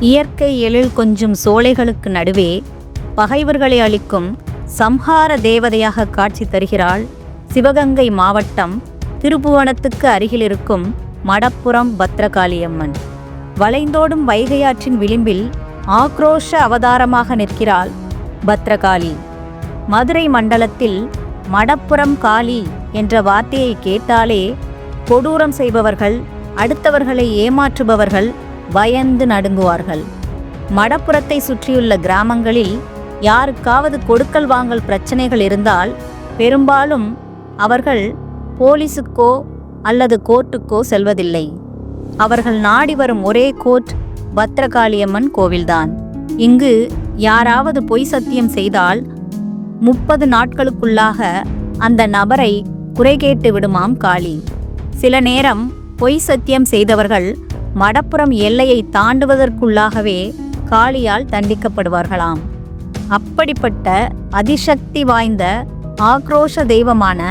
இயற்கை எழில் கொஞ்சும் சோலைகளுக்கு நடுவே பகைவர்களை அளிக்கும் சம்ஹார தேவதையாக காட்சி தருகிறாள் சிவகங்கை மாவட்டம் திருப்புவனத்துக்கு அருகில் இருக்கும் மடப்புரம் பத்ரகாளியம்மன். வளைந்தோடும் வைகையாற்றின் விளிம்பில் ஆக்ரோஷ அவதாரமாக நிற்கிறாள் பத்ரகாளி. மதுரை மண்டலத்தில் மடப்புரம் காளி என்ற வார்த்தையை கேட்டாலே கொடூரம் செய்பவர்கள், அடுத்தவர்களை ஏமாற்றுபவர்கள் பயந்து நடுங்குவார்கள். மடப்புரத்தை சுற்றியுள்ள கிராமங்களில் யாருக்காவது கொடுக்கல் வாங்கல் பிரச்சனைகள் இருந்தால் பெரும்பாலும் அவர்கள் போலீஸுக்கோ அல்லது கோர்ட்டுக்கோ செல்வதில்லை. அவர்கள் நாடி வரும் ஒரே கோர்ட் பத்ரகாளியம்மன் கோவில்தான். இங்கு யாராவது பொய் சத்தியம் செய்தால் 30 நாட்களுக்குள்ளாக அந்த நபரை குறை கேட்டு விடுமாம் காளி. சில நேரம் பொய் சத்தியம் செய்தவர்கள் மடப்புரம் எல்லையை தாண்டுவதற்குள்ளாகவே காளியால் தண்டிக்கப்படுவார்களாம். அப்படிப்பட்ட அதிசக்தி வாய்ந்த ஆக்ரோஷ தெய்வமான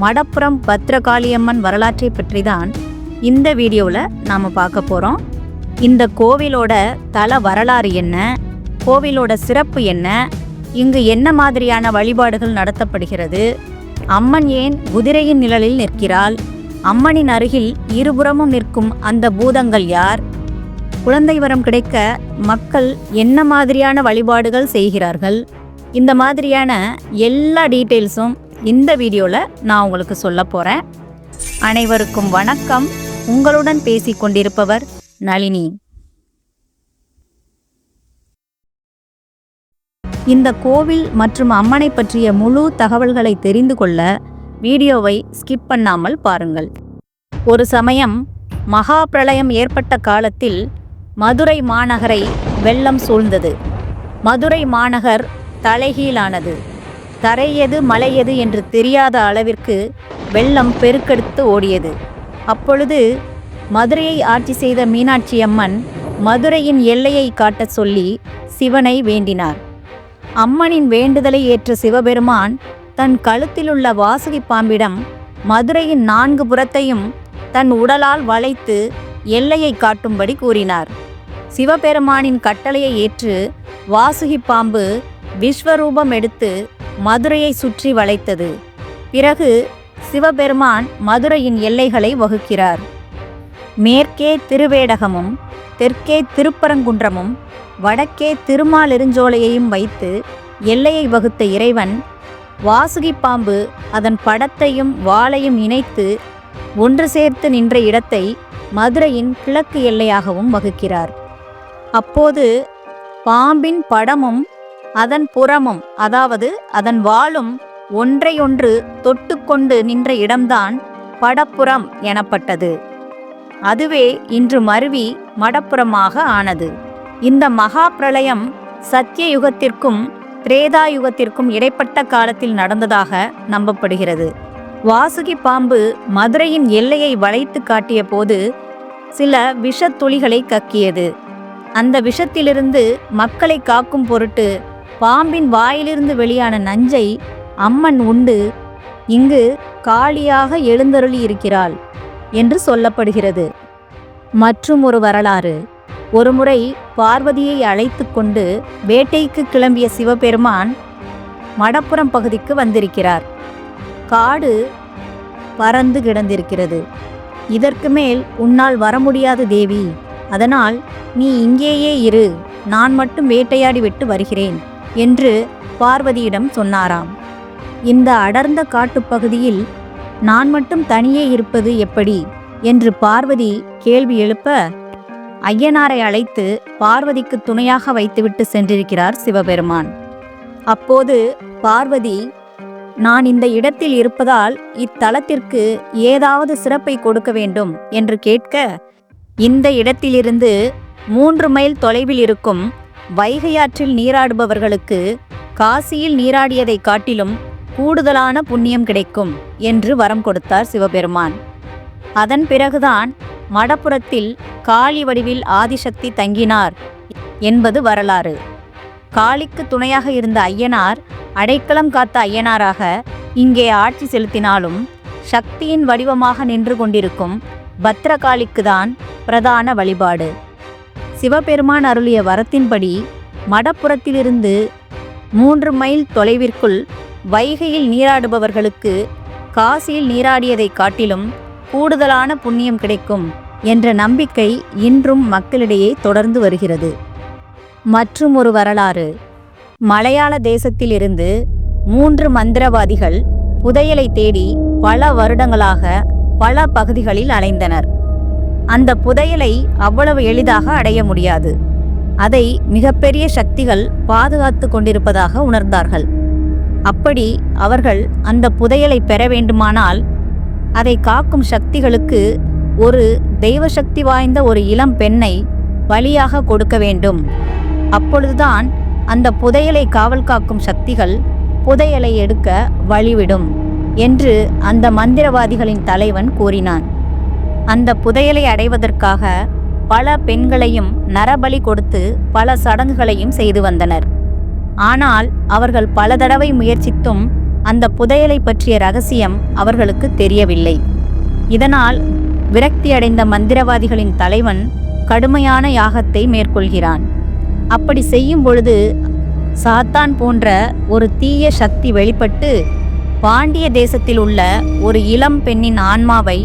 மடப்புரம் பத்ரகாளியம்மன் வரலாற்றை பற்றி தான் இந்த வீடியோவில் நாம் பார்க்க போகிறோம். இந்த கோவிலோட தல வரலாறு என்ன, கோவிலோட சிறப்பு என்ன, இங்கு என்ன மாதிரியான வழிபாடுகள் நடத்தப்படுகிறது, அம்மன் ஏன் குதிரையின் நிழலில் நிற்கிறாள், அம்மனின் அருகில் இருபுறமும் நிற்கும் அந்த பூதங்கள் யார், குழந்தை வரம் கிடைக்க மக்கள் என்ன மாதிரியான வழிபாடுகள் செய்கிறார்கள், இந்த மாதிரியான எல்லா டீட்டெயில்ஸும் இந்த வீடியோவில் நான் உங்களுக்கு சொல்ல போகிறேன். அனைவருக்கும் வணக்கம். உங்களுடன் பேசிக் கொண்டிருப்பவர் நளினி. இந்த கோவில் மற்றும் அம்மனை பற்றிய முழு தகவல்களை தெரிந்து கொள்ள வீடியோவை ஸ்கிப் பண்ணாமல் பாருங்கள். ஒரு சமயம் மகா பிரளயம் ஏற்பட்ட காலத்தில் மதுரை மாநகரை வெள்ளம் சூழ்ந்தது. மதுரை மாநகர் தலைகீழானது. தரையது மலையது என்று தெரியாத அளவிற்கு வெள்ளம் பெருக்கெடுத்து ஓடியது. அப்பொழுது மதுரையை ஆட்சி செய்த மீனாட்சி அம்மன் மதுரையின் எல்லையை காட்டச் சொல்லி சிவனை வேண்டினார். அம்மனின் வேண்டுதலை ஏற்ற சிவபெருமான் தன் கழுத்திலுள்ள வாசுகி பாம்பிடம் மதுரையின் 4 புறத்தையும் தன் உடலால் வளைத்து எல்லையை காட்டும்படி கூறினார். சிவபெருமானின் கட்டளையை ஏற்று வாசுகி பாம்பு விஸ்வரூபம் எடுத்து மதுரையை சுற்றி வளைத்தது. பிறகு சிவபெருமான் மதுரையின் எல்லைகளை வகுக்கிறார். மேற்கே திருவேடகமும் தெற்கே திருப்பரங்குன்றமும் வடக்கே திருமாலிருஞ்சோலையையும் வைத்து எல்லையை வகுத்த இறைவன் வாசுகி பாம்பு அதன் படத்தையும் வாளையும் இணைத்து ஒன்று சேர்த்து நின்ற இடத்தை மதுரையின் கிழக்கு எல்லையாகவும் வகுக்கிறார். அப்போது பாம்பின் படமும் அதன் புறமும், அதாவது அதன் வாளும் ஒன்றையொன்று தொட்டுக்கொண்டு நின்ற இடம்தான் படப்புறம் எனப்பட்டது. அதுவே இன்று மருவி மடப்புறமாக ஆனது. இந்த மகா பிரளயம் சத்திய யுகத்திற்கும் திரேதா யுகத்திற்கும் இடைப்பட்ட காலத்தில் நடந்ததாக நம்பப்படுகிறது. வாசுகி பாம்பு மதுரையின் எல்லையை வளைத்து காட்டிய போது சில விஷத்துளிகளை கக்கியது. அந்த விஷத்திலிருந்து மக்களை காக்கும் பொருட்டு பாம்பின் வாயிலிருந்து வெளியான நஞ்சை அம்மன் உண்டு இங்கு காளியாக எழுந்தருளி இருக்கிறாள் என்று சொல்லப்படுகிறது. மற்றும் ஒரு வரலாறு. ஒருமுறை பார்வதியை அழைத்து கொண்டு வேட்டைக்கு கிளம்பிய சிவபெருமான் மடப்புரம் பகுதிக்கு வந்திருக்கிறார். காடு பறந்து கிடந்திருக்கிறது. இதற்கு மேல் உன்னால் வர முடியாது தேவி, அதனால் நீ இங்கேயே இரு, நான் மட்டும் வேட்டையாடி விட்டு வருகிறேன் என்று பார்வதியிடம் சொன்னாராம். இந்த அடர்ந்த காட்டுப்பகுதியில் நான் மட்டும் தனியே இருப்பது எப்படி என்று பார்வதி கேள்வி எழுப்ப ஐயனாரை அழைத்து பார்வதிக்கு துணையாக வைத்துவிட்டு சென்றிருக்கிறார் சிவபெருமான். அப்போது பார்வதி, நான் இந்த இடத்தில் இருப்பதால் இத்தலத்திற்கு ஏதாவது சிறப்பை கொடுக்க வேண்டும் என்று கேட்க, இந்த இடத்திலிருந்து 3 மைல் தொலைவில் இருக்கும் வைகையாற்றில் நீராடுபவர்களுக்கு காசியில் நீராடியதை காட்டிலும் கூடுதலான புண்ணியம் கிடைக்கும் என்று வரம் கொடுத்தார் சிவபெருமான். அதன் பிறகுதான் மடப்புரத்தில் காளி வடிவில் ஆதிசக்தி தங்கினார் என்பது வரலாறு. காளிக்கு துணையாக இருந்த ஐயனார் அடைக்கலம் காத்த ஐயனாராக இங்கே ஆட்சி செலுத்தினாலும் சக்தியின் வடிவமாக நின்று கொண்டிருக்கும் பத்ரகாளிக்குதான் பிரதான வழிபாடு. சிவபெருமான் அருளிய வரத்தின்படி மடப்புறத்திலிருந்து 3 மைல் தொலைவிற்குள் வைகையில் நீராடுபவர்களுக்கு காசியில் நீராடியதை காட்டிலும் கூடுதலான புண்ணியம் கிடைக்கும் என்ற நம்பிக்கை இன்றும் மக்களிடையே தொடர்ந்து வருகிறது. மற்றும் ஒரு வரலாறு. மலையாள தேசத்திலிருந்து 3 மந்திரவாதிகள் புதையலை தேடி பல வருடங்களாக பல பகுதிகளில் அலைந்தனர். அந்த புதையலை அவ்வளவு எளிதாக அடைய முடியாது. அதை மிகப்பெரிய சக்திகள் பாதுகாத்து கொண்டிருப்பதாக உணர்ந்தார்கள். அப்படி அவர்கள் அந்த புதையலை பெற வேண்டுமானால் அதை காக்கும் சக்திகளுக்கு ஒரு தெய்வசக்தி வாய்ந்த ஒரு இளம் பெண்ணை பலியாக கொடுக்க வேண்டும். அப்பொழுதுதான் அந்த புதையலை காவல் காக்கும் சக்திகள் புதையலை எடுக்க வழிவிடும் என்று அந்த மந்திரவாதிகளின் தலைவன் கூறினான். அந்த புதையலை அடைவதற்காக பல பெண்களையும் நரபலி கொடுத்து பல சடங்குகளையும் செய்து வந்தனர். ஆனால் அவர்கள் பல தடவை முயற்சித்தும் அந்த புதையலை பற்றிய ரகசியம் அவர்களுக்கு தெரியவில்லை. இதனால் விரக்தியடைந்த மந்திரவாதிகளின் தலைவன் கடுமையான யாகத்தை மேற்கொள்கிறான். அப்படி செய்யும் பொழுது சாத்தான் போன்ற ஒரு தீய சக்தி வெளிப்பட்டு பாண்டிய தேசத்தில் உள்ள ஒரு இளம் பெண்ணின் ஆன்மாவை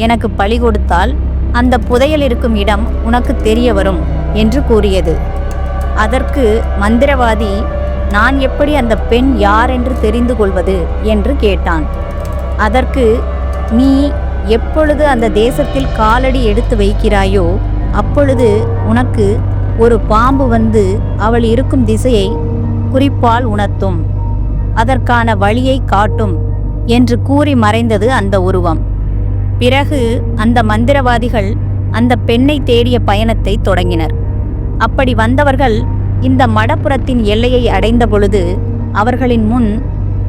எனக்கு பலி கொடுத்தால் அந்த புதையல் இருக்கும் இடம் உனக்கு தெரிய வரும் என்று கூறியது. அதற்கு மந்திரவாதி, நான் எப்படி அந்த பெண் யார் என்று தெரிந்து கொள்வது என்று கேட்டான். அதற்கு, நீ எப்பொழுது அந்த தேசத்தில் காலடி எடுத்து வைக்கிறாயோ அப்பொழுது உனக்கு ஒரு பாம்பு வந்து அவள் இருக்கும் திசையை குறிப்பால் உணர்த்தும், அதற்கான வழியை காட்டும் என்று கூறி மறைந்தது அந்த உருவம். பிறகு அந்த மந்திரவாதிகள் அந்த பெண்ணை தேடிய பயணத்தை தொடங்கினர். அப்படி வந்தவர்கள் இந்த மடப்புறத்தின் எல்லையை அடைந்த பொழுது அவர்களின் முன்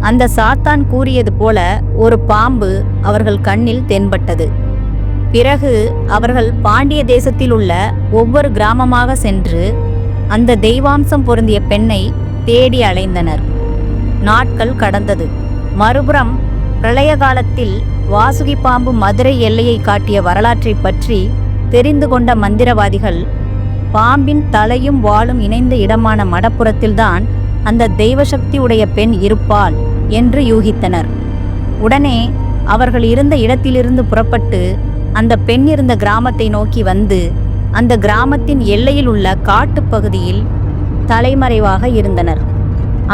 அந்த சாத்தான் கூறியது போல ஒரு பாம்பு அவர்கள் கண்ணில் தென்பட்டது. பிறகு அவர்கள் பாண்டிய தேசத்தில் உள்ள ஒவ்வொரு கிராமமாக சென்று அந்த தெய்வாம்சம் பொருந்திய பெண்ணை தேடி அலைந்தனர். நாட்கள் கடந்தது. மறுபுறம் பிரளய காலத்தில் வாசுகி பாம்பு மதுரை எல்லையை காட்டிய வரலாற்றை பற்றி தெரிந்து கொண்ட மந்திரவாதிகள் பாம்பின் தலையும் வாளும் இணைந்த இடமான மடப்புறத்தில்தான் அந்த தெய்வசக்தி உடைய பெண் இருப்பாள் என்று யூகித்தனர். உடனே அவர்கள் இருந்த இடத்திலிருந்து புறப்பட்டு அந்த பெண் இருந்த கிராமத்தை நோக்கி வந்து அந்த கிராமத்தின் எல்லையில் உள்ள காட்டுப்பகுதியில் தலைமறைவாக இருந்தனர்.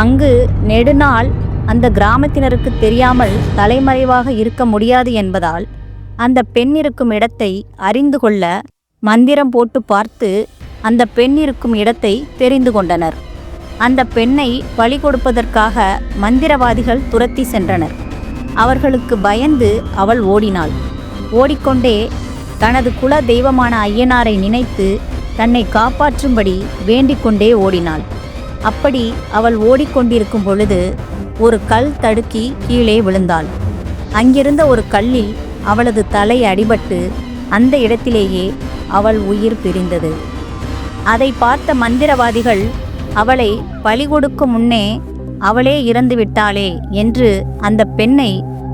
அங்கு நெடுநாள் அந்த கிராமத்தினருக்கு தெரியாமல் தலைமறைவாக இருக்க முடியாது என்பதால் அந்த பெண் இருக்கும் இடத்தை அறிந்து கொள்ள மந்திரம் போட்டு பார்த்து அந்த பெண் இருக்கும் இடத்தை தெரிந்து கொண்டனர். அந்த பெண்ணை பலி கொடுப்பதற்காக மந்திரவாதிகள் துரத்தி சென்றனர். அவர்களுக்கு பயந்து அவள் ஓடினாள். ஓடிக்கொண்டே தனது குல தெய்வமான ஐயனாரை நினைத்து தன்னை காப்பாற்றும்படி வேண்டிக்கொண்டே ஓடினாள். அப்படி அவள் ஓடிக்கொண்டிருக்கும் பொழுது ஒரு கல் தடுக்கி கீழே விழுந்தாள். அங்கிருந்த ஒரு கல்லில் அவளது தலை அடிபட்டு அந்த இடத்திலேயே அவள் உயிர் பிரிந்தது. அதை பார்த்த மந்திரவாதிகள் அவளை பலி கொடுக்கும் முன்னே அவளே இறந்து விட்டாளே என்று அந்த பெண்ணை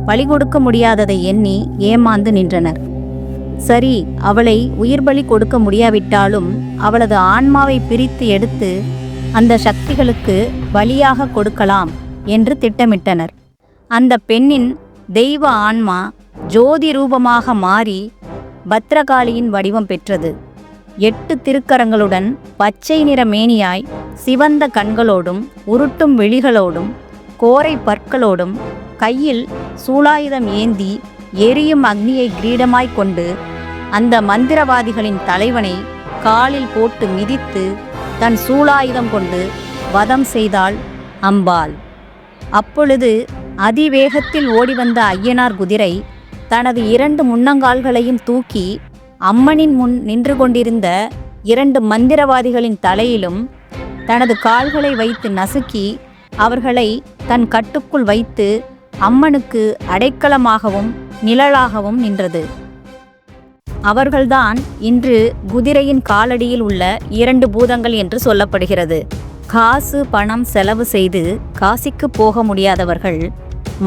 பலி கொடுக்க முடியாததை எண்ணி ஏமாந்து நின்றனர். சரி, அவளை உயிர் பலி கொடுக்க முடியாவிட்டாலும் அவளது ஆன்மாவை பிரித்து எடுத்து அந்த சக்திகளுக்கு பலியாக கொடுக்கலாம் என்று திட்டமிட்டனர். அந்த பெண்ணின் தெய்வ ஆன்மா ஜோதி ரூபமாக மாறி பத்ரகாளியின் வடிவம் பெற்றது. 8 திருக்கரங்களுடன் பச்சை நிற மேனியாய் சிவந்த கண்களோடும் உருட்டும் விழிகளோடும் கோரை பற்களோடும் கையில் சூலாயுதம் ஏந்தி எரியும் அக்னியை கிரீடமாய் கொண்டு அந்த மந்திரவாதிகளின் தலைவனை காலில் போட்டு மிதித்து தன் சூலாயுதம் கொண்டு வதம் செய்தாள் அம்பாள். அப்பொழுது அதிவேகத்தில் ஓடிவந்த ஐயனார் குதிரை தனது 2 முன்னங்கால்களையும் தூக்கி அம்மனின் முன் நின்று கொண்டிருந்த 2 மந்திரவாதிகளின் தலையிலும் தனது கால்களை வைத்து நசுக்கி அவர்களை தன் கட்டுக்குள் வைத்து அம்மனுக்கு அடைக்கலமாகவும் நிழலாகவும் நின்றது. அவர்கள்தான் இன்று குதிரையின் காலடியில் உள்ள 2 பூதங்கள் என்று சொல்லப்படுகிறது. காசு பணம் செலவு செய்து காசிக்கு போக முடியாதவர்கள்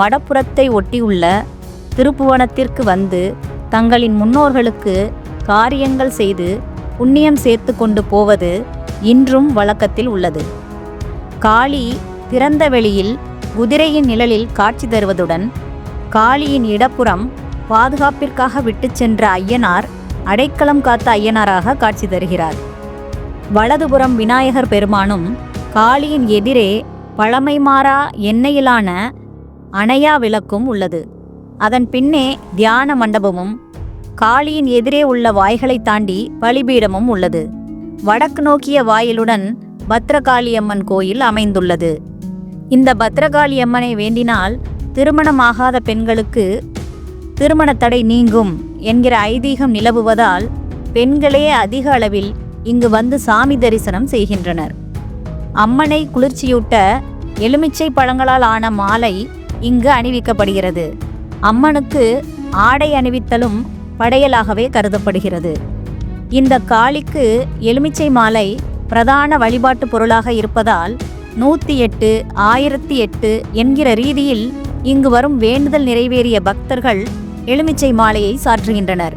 மடப்புறத்தை ஒட்டியுள்ள திருப்புவனத்திற்கு வந்து தங்களின் முன்னோர்களுக்கு காரியங்கள் செய்து புண்ணியம் சேர்த்து கொண்டு போவது இன்றும் வழக்கத்தில் உள்ளது. காளி திறந்த வெளியில் குதிரையின் நிழலில் காட்சி தருவதுடன் காளியின் இடப்புறம் பாதுகாப்பிற்காக விட்டு சென்ற ஐயனார் அடைக்கலம் காத்த ஐயனாராக காட்சி தருகிறார். வலதுபுறம் விநாயகர் பெருமானும் காளியின் எதிரே பழமை மாறா எண்ணெயிலான அணையா விளக்கும் உள்ளது. அதன் பின்னே தியான மண்டபமும் காளியின் எதிரே உள்ள வாய்களை தாண்டி பலிபீடமும் உள்ளது. வடக்கு நோக்கிய வாயிலுடன் பத்ரகாளியம்மன் கோயில் அமைந்துள்ளது. இந்த பத்ரகாளியம்மனை வேண்டினால் திருமணமாகாத பெண்களுக்கு திருமண தடை நீங்கும் என்கிற ஐதீகம் நிலவுவதால் பெண்களே அதிக அளவில் இங்கு வந்து சாமி தரிசனம் செய்கின்றனர். அம்மனை குளிர்ச்சியூட்ட எலுமிச்சை பழங்களால் ஆன மாலை இங்கு அணிவிக்கப்படுகிறது. அம்மனுக்கு ஆடை அணிவித்தலும் படையலாகவே கருதப்படுகிறது. இந்த காளிக்கு எலுமிச்சை மாலை பிரதான வழிபாட்டு பொருளாக இருப்பதால் 108 1008 என்கிற ரீதியில் இங்கு வரும் வேண்டுதல் நிறைவேறிய பக்தர்கள் எலுமிச்சை மாலையை சாற்றுகின்றனர்.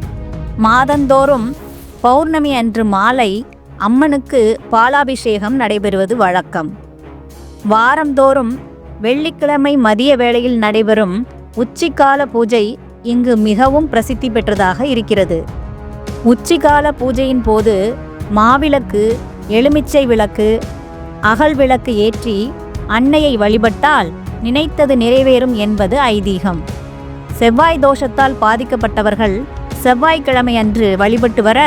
மாதந்தோறும் பௌர்ணமி அன்று மாலை அம்மனுக்கு பாலாபிஷேகம் நடைபெறுவது வழக்கம். வாரந்தோறும் வெள்ளிக்கிழமை மதிய வேளையில் நடைபெறும் உச்சிக்கால பூஜை இங்கு மிகவும் பிரசித்தி பெற்றதாக இருக்கிறது. உச்சிக்கால பூஜையின் போது மாவிளக்கு, எலுமிச்சை விளக்கு, அகல் விளக்கு ஏற்றி அன்னையை வழிபட்டால் நினைத்தது நிறைவேறும் என்பது ஐதீகம். செவ்வாய் தோஷத்தால் பாதிக்கப்பட்டவர்கள் செவ்வாய்க்கிழமை அன்று வழிபட்டு வர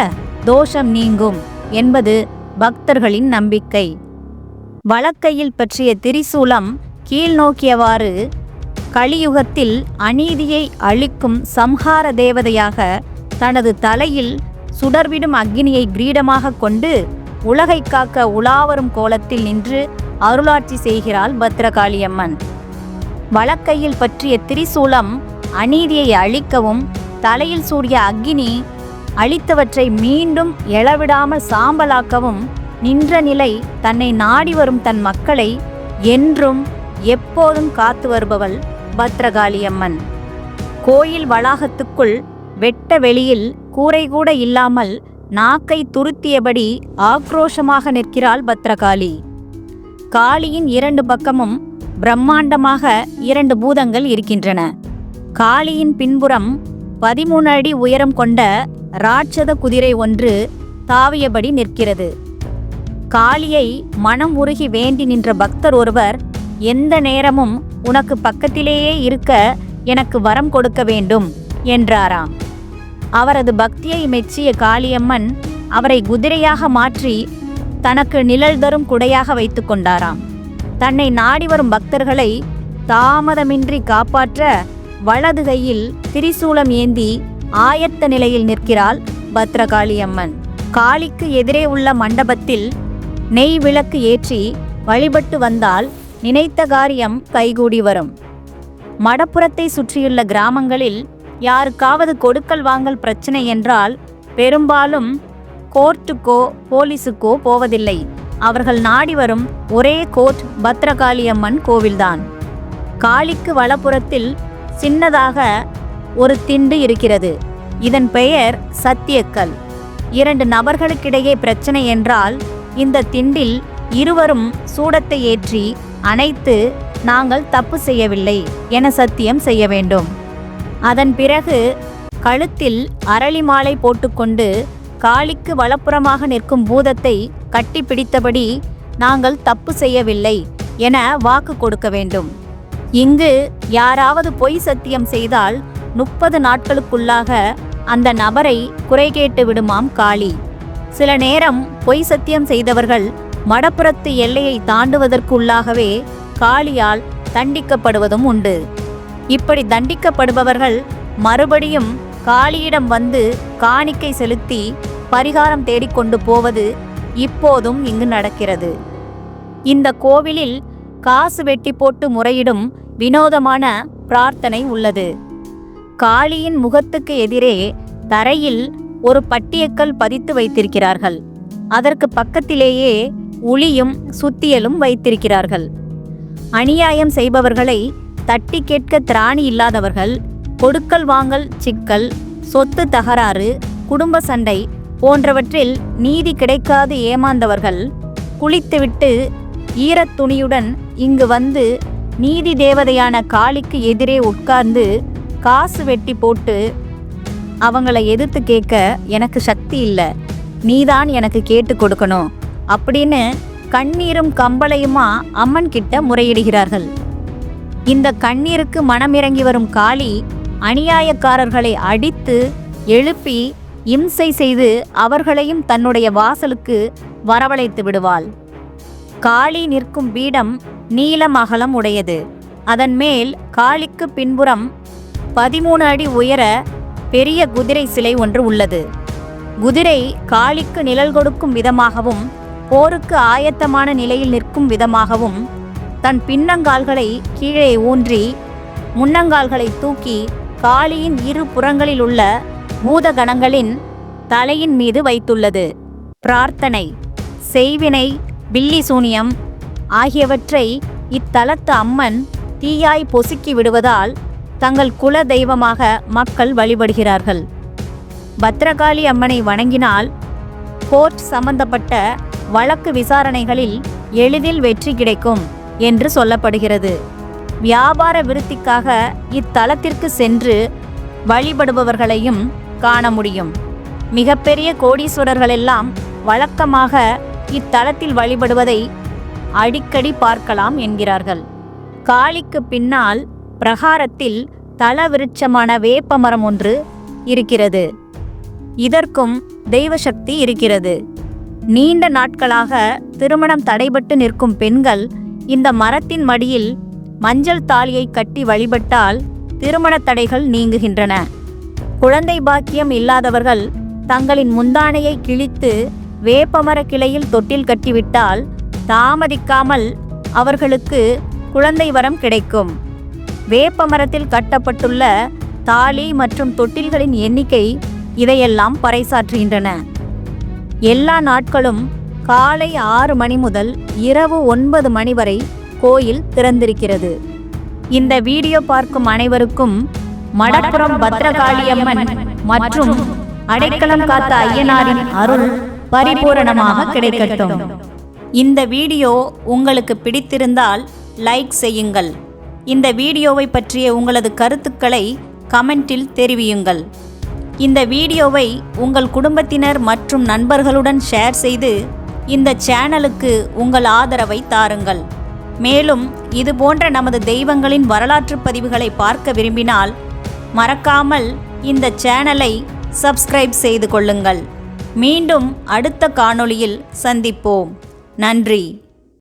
தோஷம் நீங்கும் என்பது பக்தர்களின் நம்பிக்கை. வலக்கையில் பற்றிய திரிசூலம் கீழ் நோக்கியவாறு கலியுகத்தில் அநீதியை அழிக்கும் சம்ஹார தேவதையாக தனது தலையில் சுடர்விடும் அக்னியை கிரீடமாக கொண்டு உலகை காக்க உலாவரும் கோலத்தில் நின்று அருளாட்சி செய்கிறாள் பத்ரகாளியம்மன். வலக்கையில் பற்றிய திரிசூலம் அநீதியை அழிக்கவும், தலையில் சூடிய அக்னி அழித்தவற்றை மீண்டும் எழவிடாமல் சாம்பலாக்கவும் நின்ற நிலை தன்னை நாடி வரும் தன் மக்களை என்றும் எப்போதும் காத்து வருபவள் பத்ரகாளியம்மன். கோயில் வளாகத்துக்குள் வெட்ட வெளியில் கூரை கூட இல்லாமல் நாக்கை துருத்தியபடி ஆக்ரோஷமாக நிற்கிறாள் பத்ரகாளி. காளியின் 2 பக்கமும் பிரம்மாண்டமாக 2 பூதங்கள் இருக்கின்றன. காளியின் பின்புறம் 13 அடி உயரம் கொண்ட ராட்சத குதிரை ஒன்று தாவியபடி நிற்கிறது. காளியை மனம் உருகி வேண்டி நின்ற பக்தர் ஒருவர், எந்த நேரமும் உனக்கு பக்கத்திலேயே இருக்க எனக்கு வரம் கொடுக்க வேண்டும் என்றாராம். அவரது பக்தியை மெச்சிய காளியம்மன் அவரை குதிரையாக மாற்றி தனக்கு நிழல் தரும் குடையாக வைத்து கொண்டாராம். தன்னை நாடி வரும் பக்தர்களை தாமதமின்றி காப்பாற்ற வலது கையில் திரிசூலம் ஏந்தி ஆயத்த நிலையில் நிற்கிறாள் பத்ரகாளியம்மன். காளிக்கு எதிரே உள்ள மண்டபத்தில் நெய் விளக்கு ஏற்றி வழிபட்டு வந்தால் நினைத்த காரியம் கைகூடி வரும். மடப்புறத்தை சுற்றியுள்ள கிராமங்களில் யாருக்காவது கொடுக்கல் வாங்கல் பிரச்சனை என்றால் பெரும்பாலும் கோர்ட்டுக்கோ போலீஸுக்கோ போவதில்லை. அவர்கள் நாடி வரும் ஒரே கோர்ட் பத்ரகாளியம்மன் கோவில்தான். காளிக்கு வலப்புறத்தில் சின்னதாக ஒரு திண்டு இருக்கிறது. இதன் பெயர் சத்தியக்கல். 2 நபர்களுக்கிடையே பிரச்சனை என்றால் இந்த திண்டில் இருவரும் சூடத்தை ஏற்றி அணைத்து நாங்கள் தப்பு செய்யவில்லை என சத்தியம் செய்ய வேண்டும். அதன் பிறகு கழுத்தில் அரளி மாலை போட்டுக்கொண்டு காளிக்கு வலப்புறமாக நிற்கும் பூதத்தை கட்டி பிடித்தபடி நாங்கள் தப்பு செய்யவில்லை என வாக்கு கொடுக்க வேண்டும். இங்கு யாராவது பொய் சத்தியம் செய்தால் 30 நாட்களுக்குள்ளாக அந்த நபரை குறை கேட்டு விடுமாம் காளி. சில நேரம் பொய் சத்தியம் செய்தவர்கள் மடப்புறத்து எல்லையை தாண்டுவதற்குள்ளாகவே காளியால் தண்டிக்கப்படுவதும் உண்டு. இப்படி தண்டிக்கப்படுபவர்கள் மறுபடியும் காளியிடம் வந்து காணிக்கை செலுத்தி பரிகாரம் தேடிக்கொண்டு போவது இப்போதும் இங்கு நடக்கிறது. இந்த கோவிலில் காசு வெட்டி போட்டு முறையிடும் வினோதமான பிரார்த்தனை உள்ளது. காளியின் முகத்துக்கு எதிரே தரையில் ஒரு பட்டியக்கல் பதித்து வைத்திருக்கிறார்கள். அதற்கு பக்கத்திலேயே உளியும் சுத்தியலும் வைத்திருக்கிறார்கள். அநியாயம் செய்பவர்களை தட்டி கேட்க திராணி இல்லாதவர்கள், கொடுக்கல் வாங்கல் சிக்கல், சொத்து தகராறு, குடும்ப சண்டை போன்றவற்றில் நீதி கிடைக்காது ஏமாந்தவர்கள் குளித்துவிட்டு ஈரத் துணியுடன் இங்கு வந்து நீதி தேவதையான காளிக்கு எதிரே உட்கார்ந்து காசு வெட்டி போட்டு அவங்கள எதிர்த்து கேட்க எனக்கு சக்தி இல்லை, நீதான் எனக்கு கேட்டு கொடுக்கணும் அப்படின்னு கண்ணீரும் கம்பளையுமா அம்மன் கிட்ட முறையிடுகிறார்கள். இந்த கண்ணீருக்கு மனமிறங்கி வரும் காளி அநியாயக்காரர்களை அடித்து எழுப்பி இம்சை செய்து அவர்களையும் தன்னுடைய வாசலுக்கு வரவழைத்து விடுவாள். காளி நிற்கும் பீடம் நீளம் அகலம் உடையது. அதன் மேல் காளிக்கு பின்புறம் 13 அடி உயர பெரிய குதிரை சிலை ஒன்று உள்ளது. குதிரை காளிக்கு நிழல் கொடுக்கும் விதமாகவும் போருக்கு ஆயத்தமான நிலையில் நிற்கும் விதமாகவும் தன் பின்னங்கால்களை கீழே ஊன்றி முன்னங்கால்களை தூக்கி காளியின் இரு புறங்களில் உள்ள பூதகணங்களின் தலையின் மீது வைத்துள்ளது. பிரார்த்தனை, செய்வினை, பில்லி சூனியம் ஆகியவற்றை இத்தலத்து அம்மன் தீயாய் பொசுக்கி விடுவதால் தங்கள் குல தெய்வமாக மக்கள் வழிபடுகிறார்கள். பத்ரகாளி அம்மனை வணங்கினால் கோர்ட் சம்பந்தப்பட்ட வழக்கு விசாரணைகளில் எளிதில் வெற்றி கிடைக்கும் என்று சொல்லப்படுகிறது. வியாபார விருத்திக்காக இத்தலத்திற்கு சென்று வழிபடுபவர்களையும் காண முடியும். மிகப்பெரிய கோடீஸ்வரர்களெல்லாம் வழக்கமாக இத்தலத்தில் வழிபடுவதை அடிக்கடி பார்க்கலாம் என்கிறார்கள். காளிக்கு பின்னால் பிரகாரத்தில் தல விருட்சமான வேப்பமரம் ஒன்று இருக்கிறது. இதற்கும் தெய்வ சக்தி இருக்கிறது. நீண்ட நாட்களாக திருமணம் தடைபட்டு நிற்கும் பெண்கள் இந்த மரத்தின் மடியில் மஞ்சள் தாலியை கட்டி வழிபட்டால் திருமண தடைகள் நீங்குகின்றன. குழந்தை பாக்கியம் இல்லாதவர்கள் தங்களின் முந்தானையை கிழித்து வேப்பமர கிளையில் தொட்டில் கட்டிவிட்டால் தாமதிக்காமல் அவர்களுக்கு குழந்தை வரம் கிடைக்கும். வேப்பமரத்தில் கட்டப்பட்டுள்ள தாலி மற்றும் தொட்டில்களின் எண்ணிக்கை இதையெல்லாம் பறைசாற்றுகின்றன. எல்லா நாட்களும் காலை 6 மணி முதல் இரவு 9 மணி வரை கோயில் திறந்திருக்கிறது. இந்த வீடியோ பார்க்கும் அனைவருக்கும் மடப்புறம் பத்ரகாளியம்மன் மற்றும் அடைக்கலம் காத்த ஐயனாரின் அருள் பரிபூரணமாக கிடைக்கட்டும். இந்த வீடியோ உங்களுக்கு பிடித்திருந்தால் லைக் செய்யுங்கள். இந்த வீடியோவை பற்றிய உங்களது கருத்துக்களை கமெண்டில் தெரிவியுங்கள். இந்த வீடியோவை உங்கள் குடும்பத்தினர் மற்றும் நண்பர்களுடன் ஷேர் செய்து இந்த சேனலுக்கு உங்கள் ஆதரவை தாருங்கள். மேலும் இதுபோன்ற நமது தெய்வங்களின் வரலாற்று பதிவுகளை பார்க்க விரும்பினால் மறக்காமல் இந்த சேனலை சப்ஸ்கிரைப் செய்து கொள்ளுங்கள். மீண்டும் அடுத்த காணொளியில் சந்திப்போம். நன்றி.